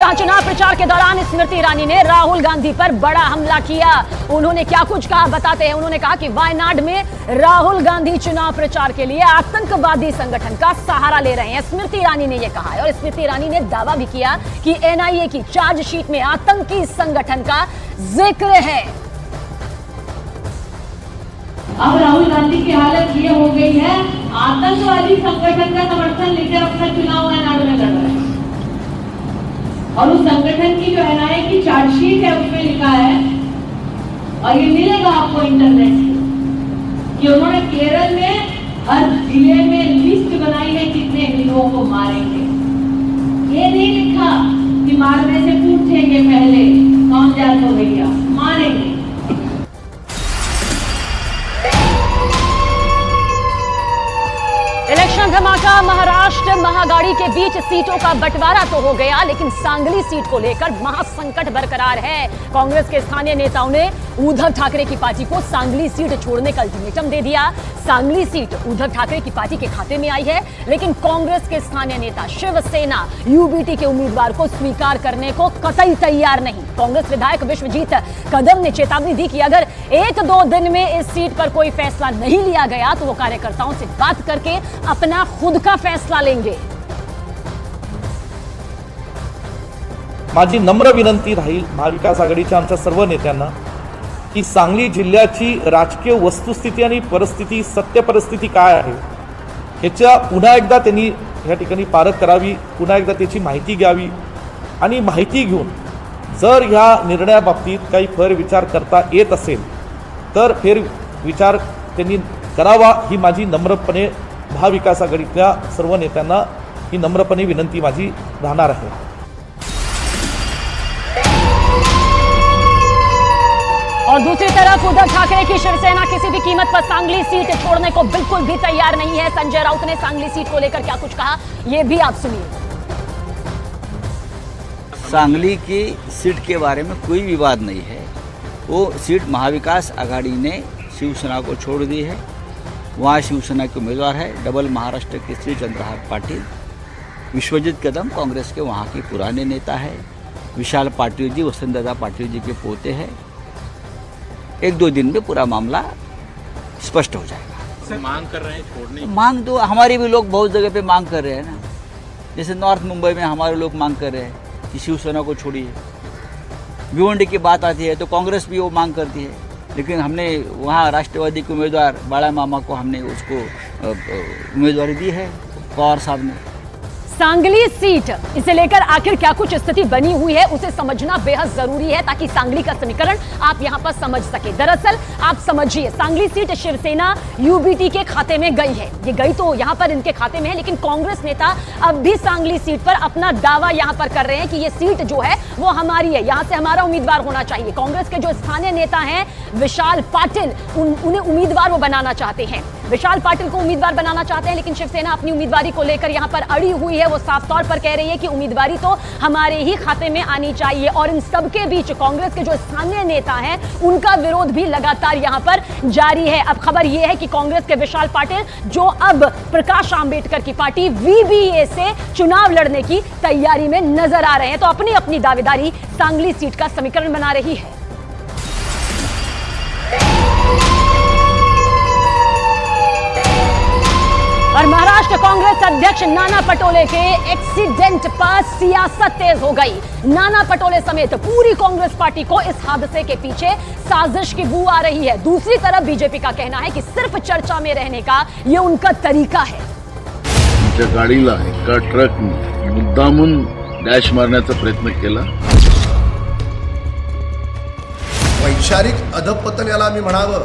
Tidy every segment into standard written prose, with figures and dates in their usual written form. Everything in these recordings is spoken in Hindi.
जहां चुनाव प्रचार के दौरान स्मृति ईरानी ने राहुल गांधी पर बड़ा हमला किया। उन्होंने क्या कुछ कहा बताते हैं। उन्होंने कहा कि वायनाड में राहुल गांधी चुनाव प्रचार के लिए आतंकवादी संगठन का सहारा ले रहे हैं। स्मृति ईरानी ने यह कहा है और स्मृति ईरानी ने दावा भी किया कि एनआईए की चार्जशीट में आतंकी संगठन का जिक्र है। अब राहुल गांधी की हालत ये हो गई है, आतंकवादी संगठन का समर्थन लेकर अपना चुनाव वायनाड में लड़ रहे हैं। और उस संगठन की जो एनआईए की चार्जशीट है उसमें लिखा है, और ये मिलेगा आपको इंटरनेट से, कि उन्होंने केरल में हर जिले में लिस्ट बनाई है कितने हिंदुओं को मारेंगे। ये नहीं लिखा कि मारने से पूछेंगे पहले कौन जात हो भैया, मारेंगे। इलेक्शन धमाका। महाराष्ट्र महागाड़ी के बीच सीटों का बंटवारा तो हो गया, लेकिन सांगली सीट को लेकर महासंकट बरकरार है। कांग्रेस के स्थानीय नेताओं ने उद्धव ठाकरे की पार्टी को सांगली सीट छोड़ने का अल्टीमेटम दे दिया। सांगली सीट उद्धव ठाकरे की पार्टी के खाते में आई है, लेकिन कांग्रेस के स्थानीय नेता शिवसेना यूबीटी के उम्मीदवार को स्वीकार करने को कतई तैयार नहीं। कांग्रेस विधायक विश्वजीत कदम ने चेतावनी दी कि अगर 1-2 दिन में इस सीट पर कोई फैसला नहीं लिया गया तो वो कार्यकर्ताओं से बात करके अपना खुद का फैसला लेंगे। माझी नम्र विनंती राहील महाविकास आघाडीच्या आमच्या सर्व नेत्यांना की सांगली जिल्ह्याची राजकीय वस्तुस्थिती आणि परिस्थिती, सत्य परिस्थिती काय आहे याच्या पुन्हा एकदा त्यांनी या ठिकाणी पारख करावी, पुन्हा एकदा त्याची माहिती घ्यावी आणि माहिती घेऊन जर ह्या निर्णयाबाबतीत काही फेरविचार करता येत असेल तर फेरविचार त्यांनी करावा, ही माझी नम्रपणे महाविकास आघाडीतल्या सर्व नेत्यांना ही नम्रपणे विनंती माझी राहणार आहे। और दूसरी तरफ उद्धव ठाकरे की शिवसेना किसी भी कीमत पर सांगली सीट छोड़ने को बिल्कुल भी तैयार नहीं है। संजय राउत ने सांगली सीट को लेकर क्या कुछ कहा, यह भी आप सुनिए। सांगली की सीट के बारे में कोई विवाद नहीं है। वो सीट महाविकास आघाड़ी ने शिवसेना को छोड़ दी है। वहाँ शिवसेना के उम्मीदवार है डबल महाराष्ट्र के श्री चंद्रहार पाटिल। विश्वजीत कदम कांग्रेस के वहाँ के पुराने नेता है। विशाल पाटिल जी वसंतदादा पाटिल जी के पोते हैं। 1-2 दिन में पूरा मामला स्पष्ट हो जाएगा। मांग कर रहे हैं छोड़ने की? मांग तो हमारे भी लोग बहुत जगह पे मांग कर रहे हैं ना। जैसे नॉर्थ मुंबई में हमारे लोग मांग कर रहे हैं कि शिवसेना को छोड़िए। भिवंडी की बात आती है तो कांग्रेस भी वो मांग करती है, लेकिन हमने वहाँ राष्ट्रवादी के उम्मीदवार बाला मामा को हमने उसको उम्मीदवारी दी है, पवार साहब ने। सांगली सीट, इसे लेकर आखिर क्या कुछ स्थिति बनी हुई है उसे समझना बेहद जरूरी है, ताकि सांगली का समीकरण आप यहां पर समझ सके। दरअसल आप समझिए, सांगली सीट शिवसेना यूबीटी के खाते में गई है। ये गई तो यहां पर इनके खाते में है, लेकिन कांग्रेस नेता अब भी सांगली सीट पर अपना दावा यहां पर कर रहे हैं कि ये सीट जो है वो हमारी है, यहां से हमारा उम्मीदवार होना चाहिए। कांग्रेस के जो स्थानीय नेता हैं विशाल पाटिल, उन्हें उम्मीदवार वो बनाना चाहते हैं। विशाल पाटिल को उम्मीदवार बनाना चाहते हैं, लेकिन शिवसेना अपनी उम्मीदवारी को लेकर यहां पर अड़ी हुई है। वो साफ तौर पर कह रही है कि उम्मीदवारी तो हमारे ही खाते में आनी चाहिए। और इन सबके बीच कांग्रेस के जो स्थानीय नेता हैं उनका विरोध भी लगातार यहां पर जारी है। अब खबर यह है कि कांग्रेस के विशाल पाटिल, जो अब प्रकाश आंबेडकर की पार्टी वीबीए से चुनाव लड़ने की तैयारी में नजर आ रहे हैं, तो अपनी अपनी दावेदारी सांगली सीट का समीकरण बना रही है। और महाराष्ट्र कांग्रेस अध्यक्ष नाना पटोले के एक्सीडेंट पर सियासत तेज हो गई। नाना पटोले समेत पूरी कांग्रेस पार्टी को इस हादसे के पीछे साजिश की बू आ रही है। दूसरी तरफ बीजेपी का कहना है कि सिर्फ चर्चा में रहने का ये उनका तरीका है। गाडीला एका ट्रकने मुद्दामून डॅश मारण्याचा प्रयत्न केला। वैचारिक अधपतन याला आम्ही म्हणावं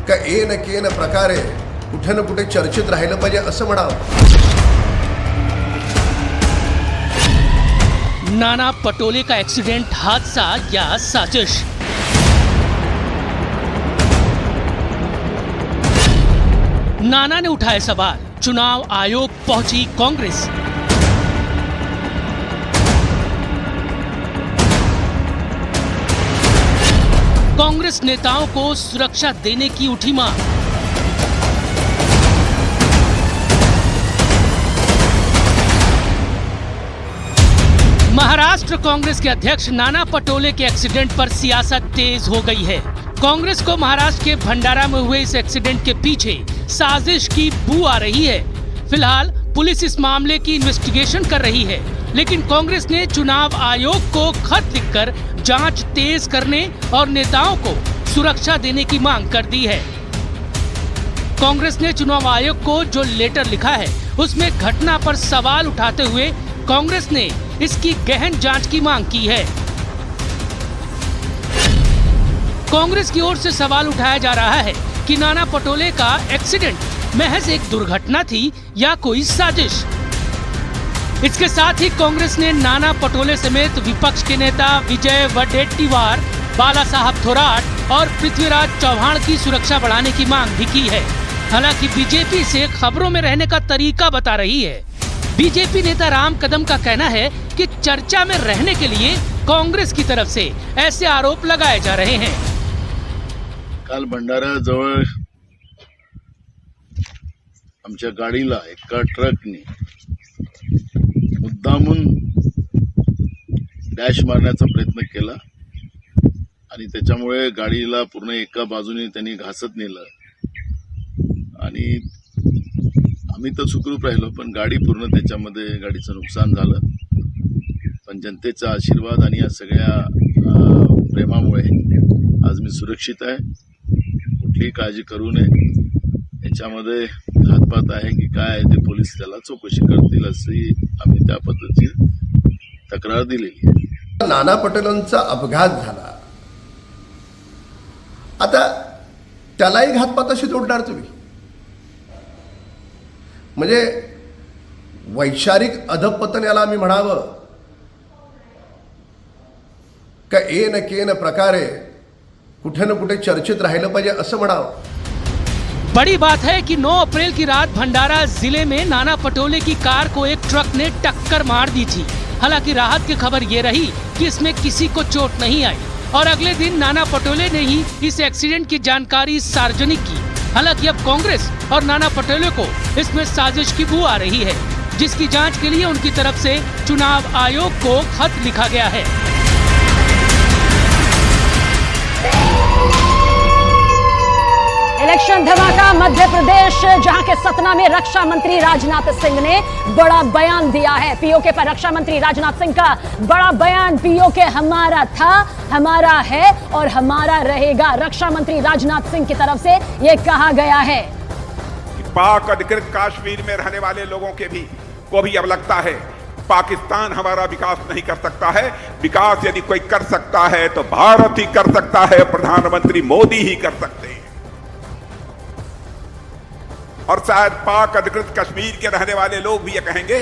का एन केन प्रकारे कुठे ना कुठे चर्चेत राहिलं पाहिजे असं म्हणावं। नाना पटोले का एक्सीडेंट हादसा या साजिश? नाना ने उठाए सवाल, चुनाव आयोग पहुंची कांग्रेस। कांग्रेस नेताओं को सुरक्षा देने की उठी मांग। महाराष्ट्र कांग्रेस के अध्यक्ष नाना पटोले के एक्सीडेंट पर सियासत तेज हो गई है। कांग्रेस को महाराष्ट्र के भंडारा में हुए इस एक्सीडेंट के पीछे साजिश की बू आ रही है। फिलहाल पुलिस इस मामले की इन्वेस्टिगेशन कर रही है, लेकिन कांग्रेस ने चुनाव आयोग को खत लिखकर जांच तेज करने और नेताओं को सुरक्षा देने की मांग कर दी है। कांग्रेस ने चुनाव आयोग को जो लेटर लिखा है उसमें घटना पर सवाल उठाते हुए कांग्रेस ने इसकी गहन जांच की मांग की है। कांग्रेस की ओर से सवाल उठाया जा रहा है कि नाना पटोले का एक्सीडेंट महज एक दुर्घटना थी या कोई साजिश। इसके साथ ही कांग्रेस ने नाना पटोले समेत विपक्ष के नेता विजय वडेट्टीवार, बाला साहब थोराट और पृथ्वीराज चौहान की सुरक्षा बढ़ाने की मांग भी की है। हालांकि बीजेपी इसे खबरों में रहने का तरीका बता रही है। बीजेपी नेता राम कदम का कहना है कि चर्चा में रहने के लिए कांग्रेस की तरफ से ऐसे आरोप लगाए जा रहे हैं। काल भंडाऱ्याजवळ आमच्या गाडीला एका ट्रकने मुद्दामून डॅश मारण्याचा प्रयत्न केला आणि त्याच्यामुळे गाडीला पूर्ण एका बाजूने त्यांनी घासत नेलं आणि आम्ही तर सुखरूप राहिलो, पण गाडी पूर्ण त्याच्यामध्ये गाडीचं नुकसान झालं। पण जनतेचा आशीर्वाद आणि या सगळ्या प्रेमामुळे आज मी सुरक्षित आहे, कुठलीही काळजी करू नये। याच्यामध्ये घातपात आहे की काय आहे ते पोलीस त्याला चौकशी करतील अशी आम्ही त्या पद्धतीची तक्रार दिलेली आहे। नाना पटोलेंचा अपघात झाला, आता त्यालाही घातपाताशी जोडणार तुम्ही? म्हणजे वैचारिक अधपतन याला आम्ही म्हणावं का एन केन प्रकारे कुठे ना कुठे चर्चेत राहिलं पाहिजे असं म्हणावं। बड़ी बात है कि 9 अप्रैल की रात भंडारा जिले में नाना पटोले की कार को एक ट्रक ने टक्कर मार दी थी। हालांकि राहत की खबर ये रही कि इसमें किसी को चोट नहीं आई और अगले दिन नाना पटोले ने ही इस एक्सीडेंट की जानकारी सार्वजनिक की। हालांकि अब कांग्रेस और नाना पटोले को इसमें साजिश की बू आ रही है, जिसकी जांच के लिए उनकी तरफ से चुनाव आयोग को खत लिखा गया है। इलेक्शन धमाका मध्य प्रदेश, जहां के सतना में रक्षा मंत्री राजनाथ सिंह ने बड़ा बयान दिया है। पीओके पर रक्षा मंत्री राजनाथ सिंह का बड़ा बयान, पीओके हमारा था, हमारा है और हमारा रहेगा। रक्षा मंत्री राजनाथ सिंह की तरफ से यह कहा गया है कि पाक अधिकृत कश्मीर में रहने वाले लोगों के भी को भी अब लगता है पाकिस्तान हमारा विकास नहीं कर सकता है। विकास यदि कोई कर सकता है तो भारत ही कर सकता है, प्रधानमंत्री मोदी ही कर सकते हैं। और शायद पाक अधिकृत कश्मीर के रहने वाले लोग भी ये कहेंगे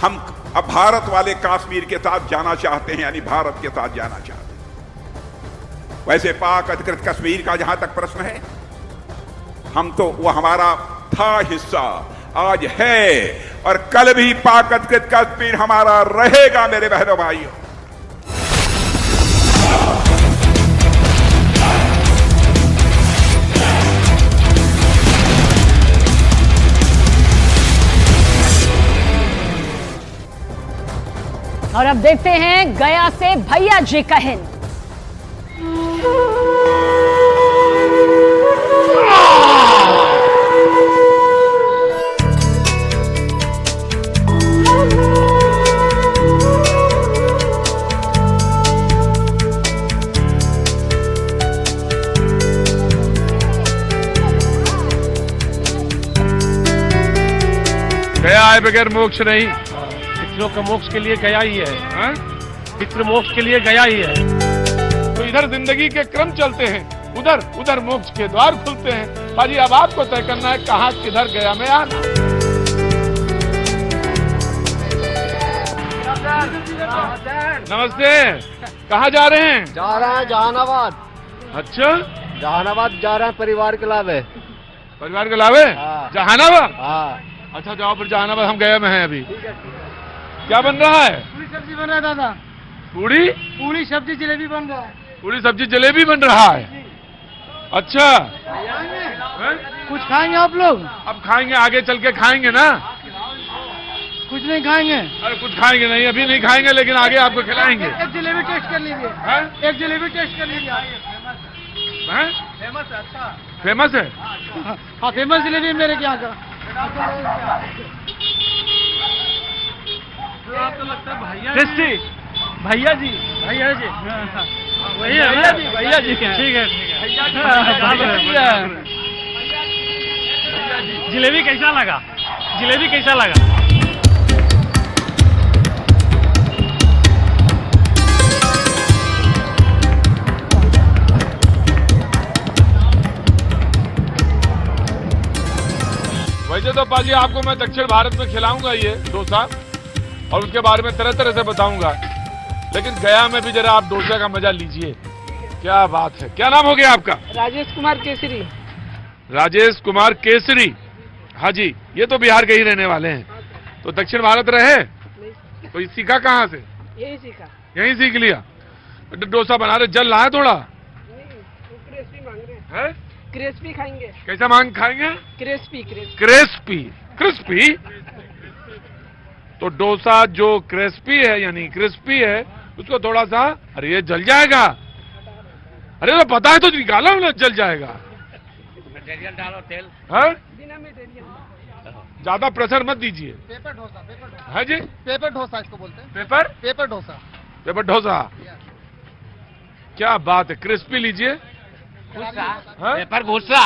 हम अब भारत वाले कश्मीर के साथ जाना चाहते हैं, यानी भारत के साथ जाना चाहते हैं। वैसे पाक अधिकृत कश्मीर का जहां तक प्रश्न है, हम तो वो हमारा था हिस्सा, आज है और कल भी पाक अधिकृत कश्मीर हमारा रहेगा मेरे बहनों भाइयों। और अब देखते हैं गया से भैया जी का हिंद। गया है बगैर मोक्ष नहीं, पितरों का मोक्ष के लिए गया ही है, पितृ मोक्ष के लिए गया ही है। तो इधर जिंदगी के क्रम चलते हैं, उधर उधर मोक्ष के द्वार खुलते हैं। बाजी अब आपको तय करना है कहाँ किधर गया में आना। नमस्ते, कहाँ जा रहे हैं? जा रहे हैं जहानाबाद। अच्छा, जहानाबाद जा रहे हैं परिवार के लावे। परिवार के लावे? जहानाबाद? हाँ। अच्छा जाओ फिर जहानाबाद, हम गए में हैं अभी। क्या बन रहा है? पूरी सब्जी बन रहा है दादा। पूरी सब्जी जलेबी बन रहा है। पूरी सब्जी जलेबी बन रहा है। अच्छा, कुछ खाएंगे आप लोग? अब खाएंगे, आगे चल के खाएंगे ना। कुछ नहीं खाएंगे। अरे कुछ खाएंगे नहीं, अभी नहीं खाएंगे, लेकिन आगे आपको खिलाएंगे। एक जलेबी टेस्ट कर लीजिए। हैं? एक जलेबी टेस्ट कर लीजिए। हैं? फेमस है, अच्छा। फेमस है? हाँ, फेमस जलेबी मेरे यहाँ का। आपको लगता है भैया जी? भैया जी, भैया जी वही है भैया जी, भैया जी ठीक है, जलेबी कैसा लगा? जलेबी कैसा लगा? वैसे तो पाजी आपको मैं दक्षिण भारत में खिलाऊंगा ये डोसा, और उसके बारे में तरह तरह से बताऊंगा, लेकिन गया में भी जरा आप डोसा का मजा लीजिए। क्या बात है। क्या नाम हो गया आपका? राजेश कुमार केसरी। राजेश कुमार केसरी। हाँ जी, ये तो बिहार के ही रहने वाले हैं। तो दक्षिण भारत रहे तो ये सीखा कहाँ से? यही सीखा। यहीं सीख लिया। डोसा बना रहे, जल रहा है थोड़ा? क्रिस्पी मांग रहे है? क्रिस्पी खाएंगे। कैसा मांग खाएंगे? क्रिस्पी। क्रिस्पी। क्रिस्पी? तो डोसा जो क्रिस्पी है यानी क्रिस्पी है, उसको थोड़ा सा, अरे ये जल जाएगा। अरे तो पता है तो निकालो ना, जल जाएगा। मटेरियल डालो, तेल। हाँ? बिना मटेरियल। ज्यादा प्रेशर मत दीजिए। Paper dosa, paper dosa. है जी? पेपर डोसा इसको बोलते हैं। पेपर डोसा। पेपर डोसा। क्या बात है, क्रिस्पी लीजिए। हाँ? पेपर भूसा।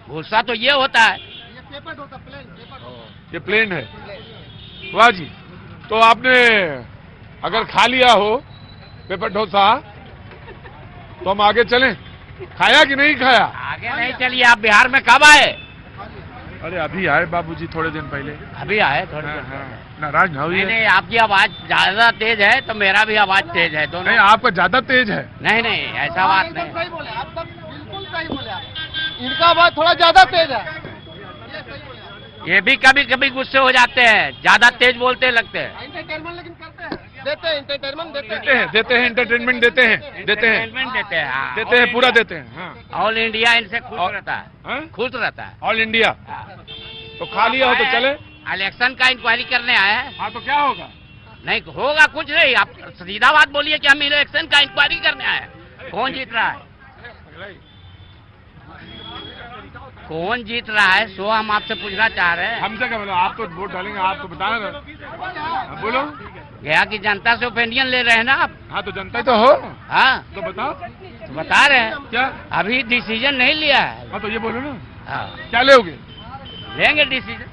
भूसा तो ये होता है। ये paper dosa, plain paper dosa. ये प्लेन है। वाह जी। तो आपने अगर खा लिया हो पेपर डोसा तो हम आगे चलें? खाया कि नहीं खाया? आगे नहीं चलिए, आप बिहार में कब आए? अरे अभी आए बाबूजी, थोड़े दिन पहले। अभी आए थोड़े हाँ, दिन हाँ। पहले। नाराज ना हुई? नहीं, आपकी आवाज ज्यादा तेज है तो मेरा भी आवाज तेज है, दोनों। नहीं, आपका ज्यादा तेज है। नहीं, ऐसा बात एकदम नहीं। सही बोले आप, सब बिल्कुल सही बोले आप। इनका आवाज थोड़ा ज्यादा तेज है। ये सही बोले आप। ये भी कभी कभी गुस्से हो जाते हैं, ज्यादा तेज बोलते लगते हैं। एंटरटेनमेंट लेकिन करते हैं, देते हैं एंटरटेनमेंट, देते देते हैं एंटरटेनमेंट देते हैं। एंटरटेनमेंट देते हैं, हाँ। देते हैं, पूरा देते हैं। हाँ। ऑल इंडिया इनसे खुश रहता है। हाँ? खुश रहता है। All India. तो खा लिया हो तो चले? इलेक्शन का इंक्वायरी करने आए हैं। हाँ, तो क्या होगा? नहीं होगा कुछ नहीं, आप सीधा बात बोलिए कि हम इलेक्शन का इंक्वायरी करने आए हैं। कौन जीत रहा है, कौन जीत रहा है, सो हम आपसे पूछना चाह रहे हैं। हमसे क्या बोलो, आप तो वोट डालेंगे, आप तो बताए ना। हाँ, बोलो। गया की जनता से ओपिनियन ले रहे हैं ना आप? हाँ, तो जनता ही तो हो। हाँ, तो बताओ। तो बता रहे हैं। क्या? अभी डिसीजन नहीं लिया है। हाँ, तो ये बोलो ना। हाँ, क्या लोगे? लेंगे डिसीजन।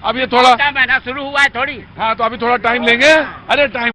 अब ये थोड़ा महीना शुरू हुआ है थोड़ी। हाँ, तो अभी थोड़ा टाइम लेंगे। अरे टाइम